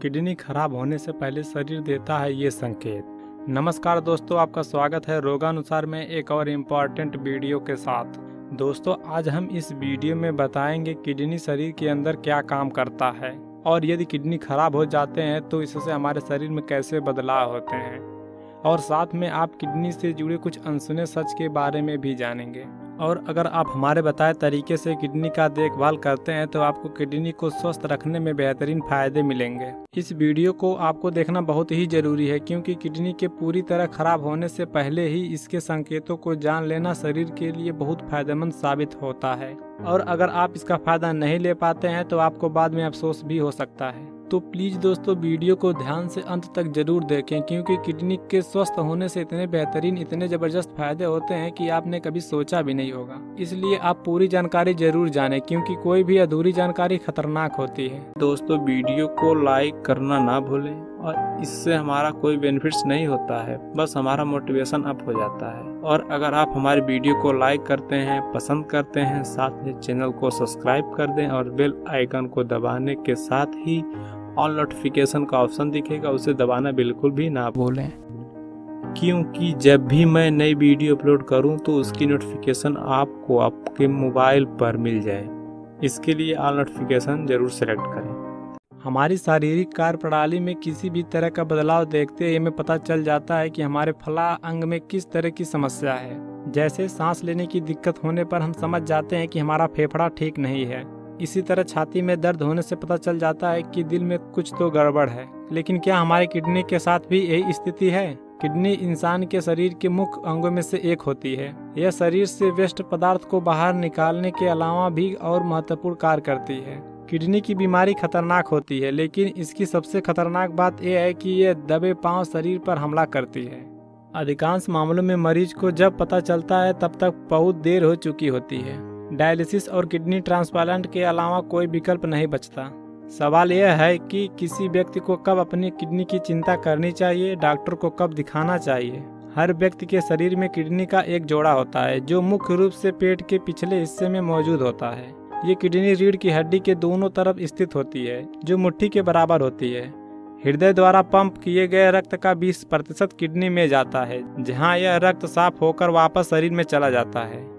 Kidney खराब होने से पहले शरीर देता है ये संकेत। नमस्कार दोस्तों, आपका स्वागत है रोगानुसार में एक और इम्पॉर्टेंट वीडियो के साथ। दोस्तों, आज हम इस वीडियो में बताएंगे किडनी शरीर के अंदर क्या काम करता है और यदि किडनी खराब हो जाते हैं तो इससे हमारे शरीर में कैसे बदलाव होते हैं, और साथ में आप किडनी से जुड़े कुछ अनसुने सच के बारे में भी जानेंगे। और अगर आप हमारे बताए तरीके से किडनी का देखभाल करते हैं तो आपको किडनी को स्वस्थ रखने में बेहतरीन फायदे मिलेंगे। इस वीडियो को आपको देखना बहुत ही जरूरी है, क्योंकि किडनी के पूरी तरह खराब होने से पहले ही इसके संकेतों को जान लेना शरीर के लिए बहुत फायदेमंद साबित होता है। और अगर आप इसका फायदा नहीं ले पाते हैं तो आपको बाद में अफसोस भी हो सकता है। तो प्लीज दोस्तों, वीडियो को ध्यान से अंत तक जरूर देखें, क्योंकि किडनी के स्वस्थ होने से इतने बेहतरीन, इतने जबरदस्त फायदे होते हैं कि आपने कभी सोचा भी नहीं होगा। इसलिए आप पूरी जानकारी जरूर जानें, क्योंकि कोई भी अधूरी जानकारी खतरनाक होती है। दोस्तों, वीडियो को लाइक करना ना भूलें, और इससे हमारा कोई बेनिफिट्स नहीं होता है, बस हमारा मोटिवेशन अप हो जाता है। और अगर आप हमारी वीडियो को लाइक करते हैं, पसंद करते हैं, साथ में चैनल को सब्सक्राइब कर दें और बेल आइकन को दबाने के साथ ही ऑल नोटिफिकेशन का ऑप्शन दिखेगा, उसे दबाना बिल्कुल भी ना भूलें, क्योंकि जब भी मैं नई वीडियो अपलोड करूं तो उसकी नोटिफिकेशन आपको आपके मोबाइल पर मिल जाए। इसके लिए ऑल नोटिफिकेशन जरूर सेलेक्ट करें। हमारी शारीरिक कार्य प्रणाली में किसी भी तरह का बदलाव देखते ही हमें पता चल जाता है कि हमारे फला अंग में किस तरह की समस्या है। जैसे सांस लेने की दिक्कत होने पर हम समझ जाते हैं कि हमारा फेफड़ा ठीक नहीं है। इसी तरह छाती में दर्द होने से पता चल जाता है कि दिल में कुछ तो गड़बड़ है। लेकिन क्या हमारी किडनी के साथ भी यही स्थिति है? किडनी इंसान के शरीर के मुख्य अंगों में से एक होती है। यह शरीर से वेस्ट पदार्थ को बाहर निकालने के अलावा भी और महत्वपूर्ण कार्य करती है। किडनी की बीमारी खतरनाक होती है, लेकिन इसकी सबसे खतरनाक बात यह है कि यह दबे पांव शरीर पर हमला करती है। अधिकांश मामलों में मरीज को जब पता चलता है तब तक बहुत देर हो चुकी होती है। डायलिसिस और किडनी ट्रांसप्लांट के अलावा कोई विकल्प नहीं बचता। सवाल यह है कि किसी व्यक्ति को कब अपनी किडनी की चिंता करनी चाहिए, डॉक्टर को कब दिखाना चाहिए। हर व्यक्ति के शरीर में किडनी का एक जोड़ा होता है, जो मुख्य रूप से पेट के पिछले हिस्से में मौजूद होता है। ये किडनी रीढ़ की हड्डी के दोनों तरफ स्थित होती है, जो मुट्ठी के बराबर होती है। हृदय द्वारा पंप किए गए रक्त का 20% किडनी में जाता है, जहाँ यह रक्त साफ होकर वापस शरीर में चला जाता है।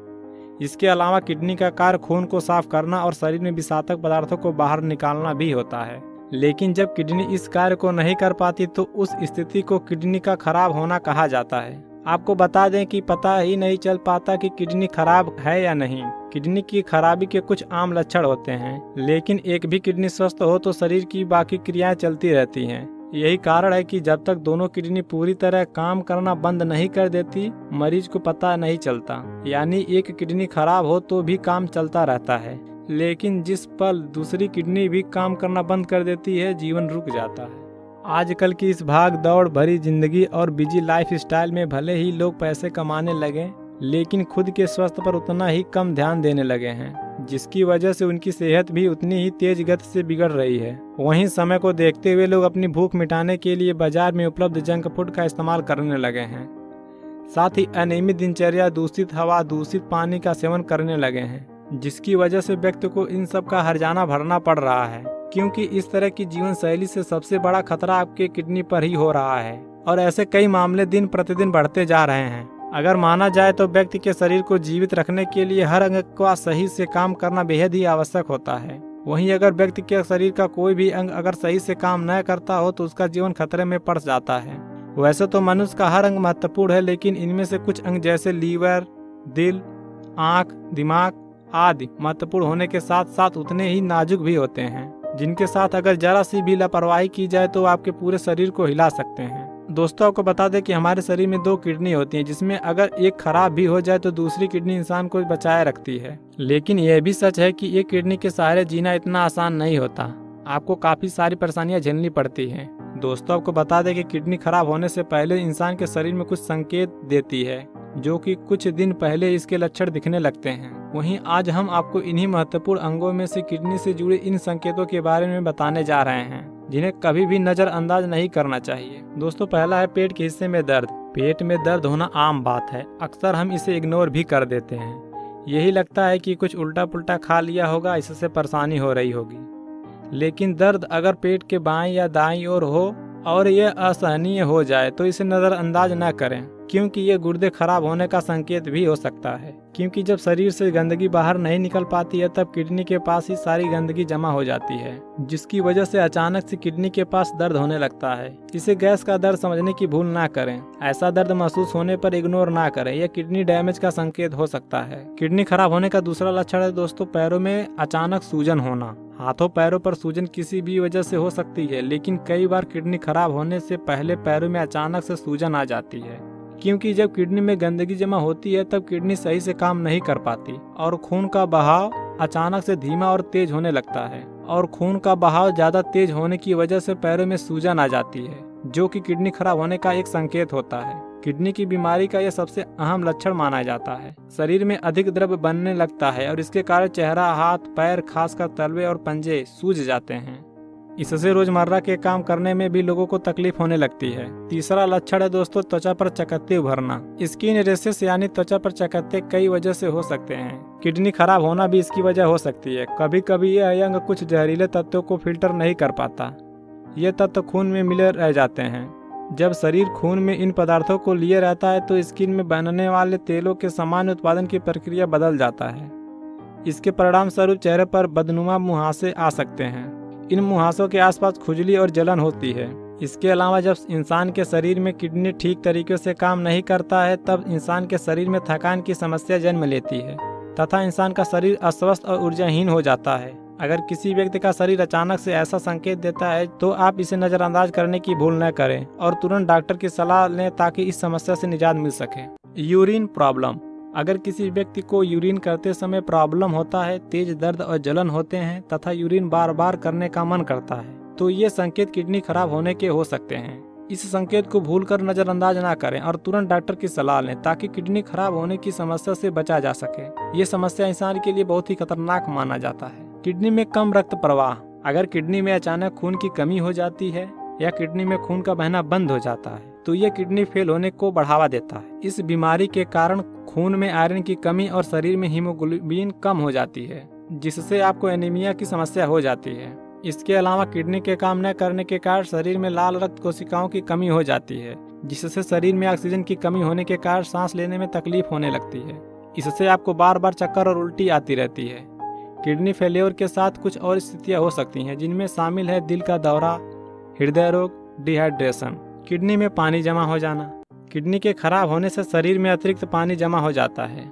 इसके अलावा किडनी का कार्य खून को साफ करना और शरीर में विषाक्त पदार्थों को बाहर निकालना भी होता है। लेकिन जब किडनी इस कार्य को नहीं कर पाती तो उस स्थिति को किडनी का खराब होना कहा जाता है। आपको बता दें कि पता ही नहीं चल पाता कि किडनी खराब है या नहीं। किडनी की खराबी के कुछ आम लक्षण होते हैं, लेकिन एक भी किडनी स्वस्थ हो तो शरीर की बाकी क्रियाएं चलती रहती हैं। यही कारण है कि जब तक दोनों किडनी पूरी तरह काम करना बंद नहीं कर देती, मरीज को पता नहीं चलता। यानी एक किडनी खराब हो तो भी काम चलता रहता है, लेकिन जिस पल दूसरी किडनी भी काम करना बंद कर देती है, जीवन रुक जाता है। आजकल की इस भाग दौड़ भरी जिंदगी और बिजी लाइफ स्टाइल में भले ही लोग पैसे कमाने लगे, लेकिन खुद के स्वास्थ्य पर उतना ही कम ध्यान देने लगे हैं, जिसकी वजह से उनकी सेहत भी उतनी ही तेज गति से बिगड़ रही है। वहीं समय को देखते हुए लोग अपनी भूख मिटाने के लिए बाजार में उपलब्ध जंक फूड का इस्तेमाल करने लगे हैं। साथ ही अनियमित दिनचर्या, दूषित हवा, दूषित पानी का सेवन करने लगे हैं, जिसकी वजह से व्यक्ति को इन सब का हर्जाना भरना पड़ रहा है। क्योंकि इस तरह की जीवन शैली से सबसे बड़ा खतरा आपके किडनी पर ही हो रहा है, और ऐसे कई मामले दिन प्रतिदिन बढ़ते जा रहे हैं। अगर माना जाए तो व्यक्ति के शरीर को जीवित रखने के लिए हर अंग का सही से काम करना बेहद ही आवश्यक होता है। वहीं अगर व्यक्ति के शरीर का कोई भी अंग अगर सही से काम न करता हो तो उसका जीवन खतरे में पड़ जाता है। वैसे तो मनुष्य का हर अंग महत्वपूर्ण है, लेकिन इनमें से कुछ अंग जैसे लीवर, दिल, आँख, दिमाग आदि महत्वपूर्ण होने के साथ साथ उतने ही नाजुक भी होते हैं, जिनके साथ अगर जरा सी भी लापरवाही की जाए तो आपके पूरे शरीर को हिला सकते हैं। दोस्तों, आपको बता दें कि हमारे शरीर में 2 किडनी होती हैं, जिसमें अगर एक खराब भी हो जाए तो दूसरी किडनी इंसान को बचाए रखती है। लेकिन यह भी सच है कि एक किडनी के सहारे जीना इतना आसान नहीं होता। आपको काफी सारी परेशानियां झेलनी पड़ती हैं। दोस्तों, आपको बता दें कि किडनी खराब होने से पहले इंसान के शरीर में कुछ संकेत देती है, जो कि कुछ दिन पहले इसके लक्षण दिखने लगते हैं। वहीं आज हम आपको इन्हीं महत्वपूर्ण अंगों में से किडनी से जुड़े इन संकेतों के बारे में बताने जा रहे हैं, जिन्हें कभी भी नजरअंदाज नहीं करना चाहिए। दोस्तों, पहला है पेट के हिस्से में दर्द। पेट में दर्द होना आम बात है, अक्सर हम इसे इग्नोर भी कर देते हैं। यही लगता है कि कुछ उल्टा पुल्टा खा लिया होगा, इससे परेशानी हो रही होगी। लेकिन दर्द अगर पेट के बाईं या दाईं ओर हो और यह असहनीय हो जाए तो इसे नज़रअंदाज न करें, क्योंकि ये गुर्दे खराब होने का संकेत भी हो सकता है। क्योंकि जब शरीर से गंदगी बाहर नहीं निकल पाती है तब किडनी के पास ही सारी गंदगी जमा हो जाती है, जिसकी वजह से अचानक से किडनी के पास दर्द होने लगता है। इसे गैस का दर्द समझने की भूल ना करें। ऐसा दर्द महसूस होने पर इग्नोर ना करें, यह किडनी डैमेज का संकेत हो सकता है। किडनी खराब होने का दूसरा लक्षण है दोस्तों पैरों में अचानक सूजन होना। हाथों पैरों पर सूजन किसी भी वजह से हो सकती है, लेकिन कई बार किडनी खराब होने से पहले पैरों में अचानक से सूजन आ जाती है, क्योंकि जब किडनी में गंदगी जमा होती है तब किडनी सही से काम नहीं कर पाती और खून का बहाव अचानक से धीमा और तेज होने लगता है। और खून का बहाव ज्यादा तेज होने की वजह से पैरों में सूजन आ जाती है, जो कि किडनी खराब होने का एक संकेत होता है। किडनी की बीमारी का यह सबसे अहम लक्षण माना जाता है। शरीर में अधिक द्रव बनने लगता है और इसके कारण चेहरा, हाथ, पैर, खासकर तलवे और पंजे सूज जाते हैं। इससे रोजमर्रा के काम करने में भी लोगों को तकलीफ होने लगती है। तीसरा लक्षण है दोस्तों त्वचा पर चकत्ते उभरना। स्किन रेशेस यानी त्वचा पर चकत्ते कई वजह से हो सकते हैं। किडनी खराब होना भी इसकी वजह हो सकती है। कभी कभी यह अंग कुछ जहरीले तत्वों को फिल्टर नहीं कर पाता। ये तत्व खून में मिले रह जाते हैं। जब शरीर खून में इन पदार्थों को लिए रहता है तो स्किन में बनने वाले तेलों के सामान्य उत्पादन की प्रक्रिया बदल जाता है। इसके परिणाम स्वरूप चेहरे पर बदनुमा मुहासे आ सकते हैं। इन मुहासों के आसपास खुजली और जलन होती है। इसके अलावा जब इंसान के शरीर में किडनी ठीक तरीके से काम नहीं करता है तब इंसान के शरीर में थकान की समस्या जन्म लेती है तथा इंसान का शरीर अस्वस्थ और ऊर्जाहीन हो जाता है। अगर किसी व्यक्ति का शरीर अचानक से ऐसा संकेत देता है तो आप इसे नजरअंदाज करने की भूल न करें और तुरंत डॉक्टर की सलाह लें ताकि इस समस्या से निजात मिल सके। Urine problem. अगर किसी व्यक्ति को यूरिन करते समय प्रॉब्लम होता है, तेज दर्द और जलन होते हैं तथा यूरिन बार बार करने का मन करता है तो ये संकेत किडनी खराब होने के हो सकते हैं। इस संकेत को भूलकर नजरअंदाज ना करें और तुरंत डॉक्टर की सलाह लें ताकि किडनी खराब होने की समस्या से बचा जा सके। ये समस्या इंसान के लिए बहुत ही खतरनाक माना जाता है। किडनी में कम रक्त प्रवाह। अगर किडनी में अचानक खून की कमी हो जाती है या किडनी में खून का बहना बंद हो जाता है तो यह किडनी फेल होने को बढ़ावा देता है। इस बीमारी के कारण खून में आयरन की कमी और शरीर में हीमोग्लोबिन कम हो जाती है, जिससे आपको एनीमिया की समस्या हो जाती है। इसके अलावा किडनी के काम न करने के कारण शरीर में लाल रक्त कोशिकाओं की कमी हो जाती है, जिससे शरीर में ऑक्सीजन की कमी होने के कारण सांस लेने में तकलीफ होने लगती है। इससे आपको बार बार चक्कर और उल्टी आती रहती है। किडनी फेलियर के साथ कुछ और स्थितियां हो सकती हैं, जिनमें शामिल है दिल का दौरा, हृदय रोग, डिहाइड्रेशन, किडनी में पानी जमा हो जाना। किडनी के खराब होने से शरीर में अतिरिक्त पानी जमा हो जाता है,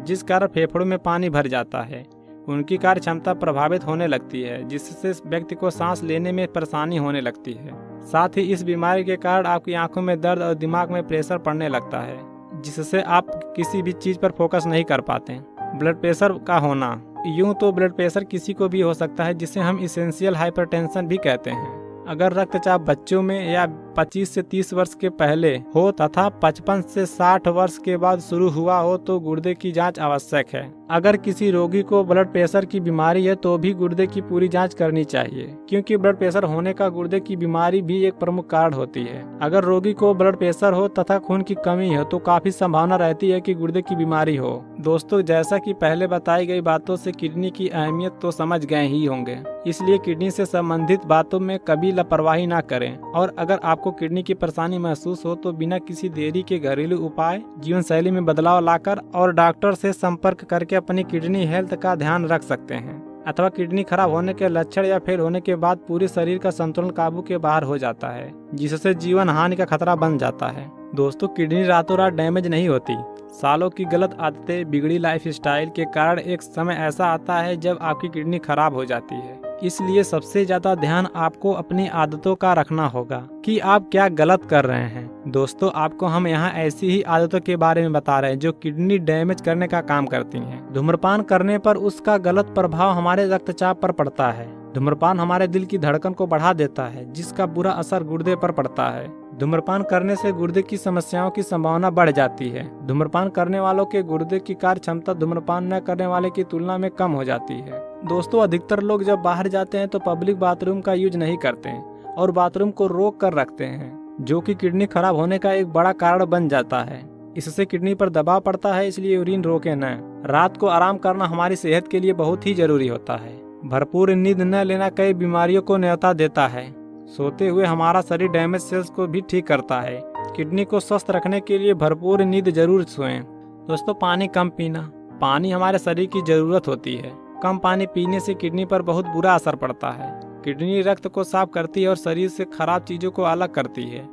जिस कारण फेफड़ों में पानी भर जाता है। उनकी कार्य क्षमता प्रभावित होने लगती है, जिससे व्यक्ति को सांस लेने में परेशानी होने लगती है। साथ ही इस बीमारी के कारण आपकी आंखों में दर्द और दिमाग में प्रेशर पड़ने लगता है, जिससे आप किसी भी चीज पर फोकस नहीं कर पाते। ब्लड प्रेशर का होना। यूं तो ब्लड प्रेशर किसी को भी हो सकता है, जिसे हम इसेंशियल हाइपरटेंशन भी कहते हैं। अगर रक्तचाप बच्चों में या 25 से 30 वर्ष के पहले हो तथा 55 से 60 वर्ष के बाद शुरू हुआ हो तो गुर्दे की जांच आवश्यक है। अगर किसी रोगी को ब्लड प्रेशर की बीमारी है तो भी गुर्दे की पूरी जांच करनी चाहिए, क्योंकि ब्लड प्रेशर होने का गुर्दे की बीमारी भी एक प्रमुख कारण होती है। अगर रोगी को ब्लड प्रेशर हो तथा खून की कमी हो तो काफी संभावना रहती है कि गुर्दे की बीमारी हो। दोस्तों, जैसा कि पहले बताई गई बातों से किडनी की अहमियत तो समझ गए ही होंगे, इसलिए किडनी से संबंधित बातों में कभी लापरवाही ना करें। और अगर आपको किडनी की परेशानी महसूस हो तो बिना किसी देरी के घरेलू उपाय, जीवन शैली में बदलाव लाकर और डॉक्टर से संपर्क करके अपनी किडनी हेल्थ का ध्यान रख सकते हैं। अथवा किडनी खराब होने के लक्षण या फेल होने के बाद पूरे शरीर का संतुलन काबू के बाहर हो जाता है, जिससे जीवन हानि का खतरा बन जाता है। दोस्तों, किडनी रातों रात डैमेज नहीं होती। सालों की गलत आदतें, बिगड़ी लाइफस्टाइल के कारण एक समय ऐसा आता है जब आपकी किडनी खराब हो जाती है। इसलिए सबसे ज्यादा ध्यान आपको अपनी आदतों का रखना होगा कि आप क्या गलत कर रहे हैं। दोस्तों, आपको हम यहाँ ऐसी ही आदतों के बारे में बता रहे हैं जो किडनी डैमेज करने का काम करती हैं। धूम्रपान करने पर उसका गलत प्रभाव हमारे रक्तचाप पर पड़ता है। धूम्रपान हमारे दिल की धड़कन को बढ़ा देता है, जिसका बुरा असर गुर्दे पर पड़ता है। धूम्रपान करने से गुर्दे की समस्याओं की संभावना बढ़ जाती है। धूम्रपान करने वालों के गुर्दे की कार्य क्षमता धूम्रपान न करने वाले की तुलना में कम हो जाती है। दोस्तों, अधिकतर लोग जब बाहर जाते हैं तो पब्लिक बाथरूम का यूज नहीं करते हैं और बाथरूम को रोक कर रखते हैं, जो कि किडनी खराब होने का एक बड़ा कारण बन जाता है। इससे किडनी पर दबाव पड़ता है, इसलिए यूरिन रोके न। रात को आराम करना हमारी सेहत के लिए बहुत ही जरूरी होता है। भरपूर नींद न लेना कई बीमारियों को न्योता देता है। सोते हुए हमारा शरीर डैमेज सेल्स को भी ठीक करता है। किडनी को स्वस्थ रखने के लिए भरपूर नींद जरूर सोएं। दोस्तों, पानी कम पीना। पानी हमारे शरीर की जरूरत होती है। कम पानी पीने से किडनी पर बहुत बुरा असर पड़ता है। किडनी रक्त को साफ करती है और शरीर से खराब चीजों को अलग करती है,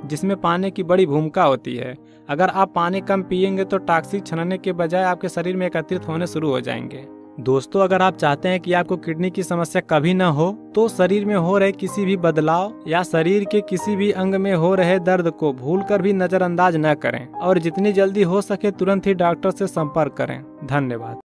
जिसमें पानी की बड़ी भूमिका होती है। अगर आप पानी कम पिएंगे तो टॉक्सिक छनने के बजाय आपके शरीर में एकत्रित होने शुरू हो जाएंगे। दोस्तों, अगर आप चाहते हैं कि आपको किडनी की समस्या कभी न हो, तो शरीर में हो रहे किसी भी बदलाव या शरीर के किसी भी अंग में हो रहे दर्द को भूलकर भी नजरअंदाज न करें और जितनी जल्दी हो सके तुरंत ही डॉक्टर से संपर्क करें। धन्यवाद।